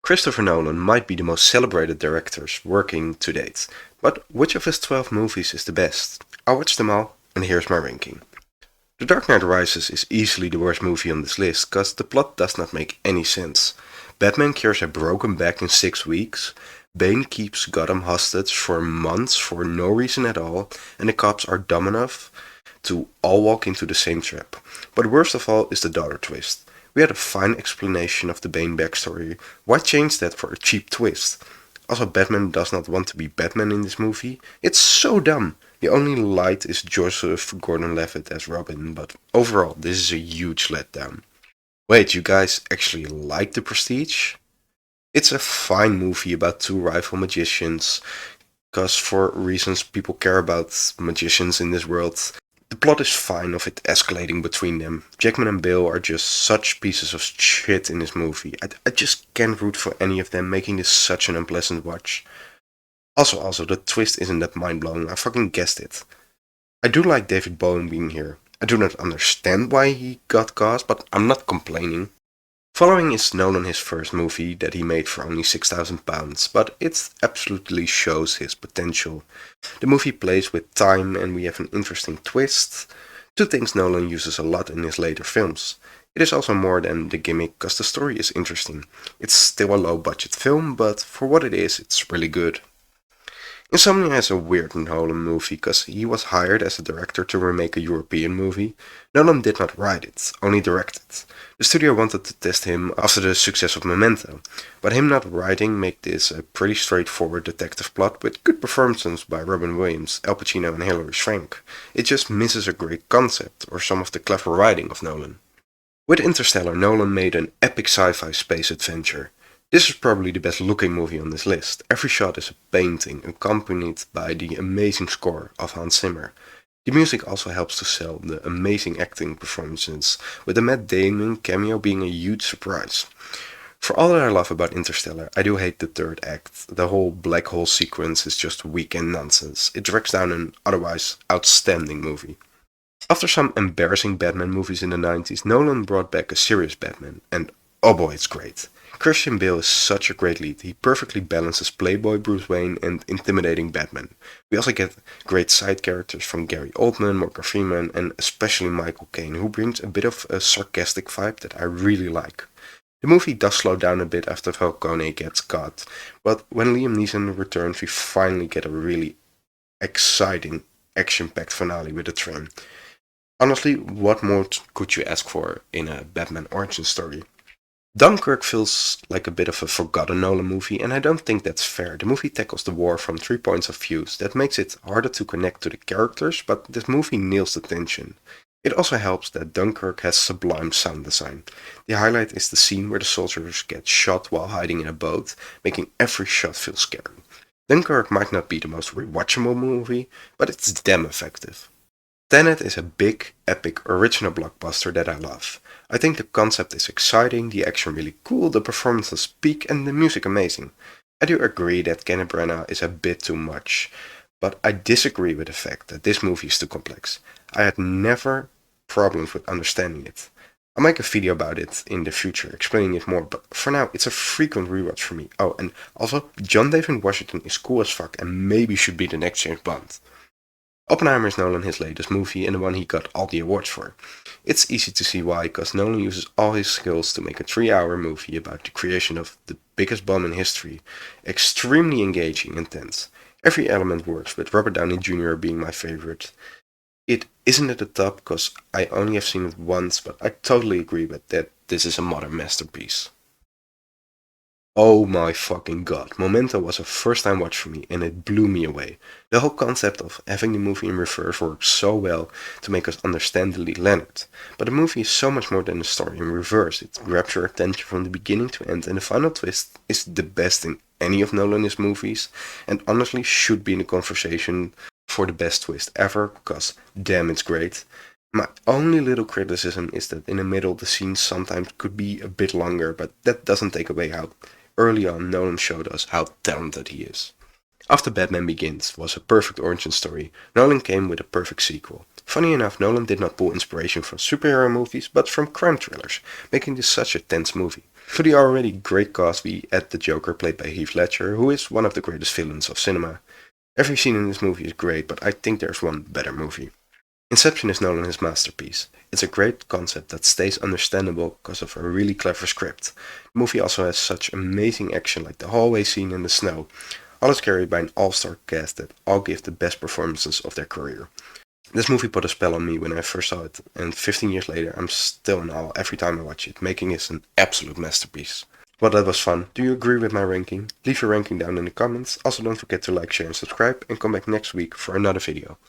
Christopher Nolan might be the most celebrated director working to date, but which of his 12 movies is the best? I watched them all, and here's my ranking. The Dark Knight Rises is easily the worst movie on this list, cause the plot does not make any sense. Batman cures a broken back in 6 weeks, Bane keeps Gotham hostage for months for no reason at all, and the cops are dumb enough to all walk into the same trap. But worst of all is the daughter twist. We had a fine explanation of the Bane backstory. Why change that for a cheap twist? Also, Batman does not want to be Batman in this movie. It's so dumb. The only light is Joseph Gordon-Levitt as Robin, but overall, this is a huge letdown. Wait, you guys actually like The Prestige? It's a fine movie about two rival magicians, because for reasons people care about magicians in this world. The plot is fine of it escalating between them. Jackman and Bale are just such pieces of shit in this movie. I just can't root for any of them, making this such an unpleasant watch. Also, the twist isn't that mind-blowing, I fucking guessed it. I do like David Bowie being here. I do not understand why he got cast, but I'm not complaining. Following is Nolan his first movie that he made for only £6,000, but it absolutely shows his potential. The movie plays with time and we have an interesting twist, two things Nolan uses a lot in his later films. It is also more than the gimmick cause the story is interesting. It's still a low budget film, but for what it is, it's really good. Insomnia is a weird Nolan movie because he was hired as a director to remake a European movie. Nolan did not write it, only direct it. The studio wanted to test him after the success of Memento, but him not writing made this a pretty straightforward detective plot with good performances by Robin Williams, Al Pacino and Hilary Swank. It just misses a great concept or some of the clever writing of Nolan. With Interstellar, Nolan made an epic sci-fi space adventure. This is probably the best looking movie on this list. Every shot is a painting, accompanied by the amazing score of Hans Zimmer. The music also helps to sell the amazing acting performances, with the Matt Damon cameo being a huge surprise. For all that I love about Interstellar, I do hate the third act. The whole black hole sequence is just weekend nonsense. It drags down an otherwise outstanding movie. After some embarrassing Batman movies in the 90s, Nolan brought back a serious Batman, and oh boy, it's great. Christian Bale is such a great lead. He perfectly balances playboy Bruce Wayne and intimidating Batman. We also get great side characters from Gary Oldman, Morgan Freeman, and especially Michael Caine, who brings a bit of a sarcastic vibe that I really like. The movie does slow down a bit after Falcone gets caught, but when Liam Neeson returns, we finally get a really exciting, action-packed finale with a train. Honestly, what more could you ask for in a Batman origin story? Dunkirk feels like a bit of a forgotten Nolan movie, and I don't think that's fair. The movie tackles the war from 3 points of view. That makes it harder to connect to the characters, but this movie nails the tension. It also helps that Dunkirk has sublime sound design. The highlight is the scene where the soldiers get shot while hiding in a boat, making every shot feel scary. Dunkirk might not be the most rewatchable movie, but it's damn effective. Tenet is a big, epic, original blockbuster that I love. I think the concept is exciting, the action really cool, the performances peak, and the music amazing. I do agree that Kenneth Branagh is a bit too much, but I disagree with the fact that this movie is too complex. I had never problems with understanding it. I'll make a video about it in the future, explaining it more, but for now, it's a frequent rewatch for me. Oh, and also, John David Washington is cool as fuck and maybe should be the next James Bond. Oppenheimer is Nolan his latest movie and the one he got all the awards for. It's easy to see why, because Nolan uses all his skills to make a 3-hour movie about the creation of the biggest bomb in history. Extremely engaging and tense. Every element works, with Robert Downey Jr. being my favorite. It isn't at the top because I only have seen it once, but I totally agree with that this is a modern masterpiece. Oh my fucking god, Memento was a first time watch for me and it blew me away. The whole concept of having the movie in reverse works so well to make us understand the lead Leonard. But the movie is so much more than a story in reverse. It grabs your attention from the beginning to end and the final twist is the best in any of Nolan's movies and honestly should be in the conversation for the best twist ever because damn it's great. My only little criticism is that in the middle the scenes sometimes could be a bit longer, but that doesn't take away how early on Nolan showed us how talented he is. After Batman Begins was a perfect origin story, Nolan came with a perfect sequel. Funny enough, Nolan did not pull inspiration from superhero movies, but from crime thrillers, making this such a tense movie. To the already great cast we add the Joker played by Heath Ledger, who is one of the greatest villains of cinema. Every scene in this movie is great, but I think there's one better movie. Inception is Nolan's masterpiece. It's a great concept that stays understandable because of a really clever script. The movie also has such amazing action like the hallway scene in the snow. All is carried by an all-star cast that all give the best performances of their career. This movie put a spell on me when I first saw it, and 15 years later I'm still in awe every time I watch it, making it an absolute masterpiece. Well, that was fun. Do you agree with my ranking? Leave your ranking down in the comments. Also don't forget to like, share and subscribe, and come back next week for another video.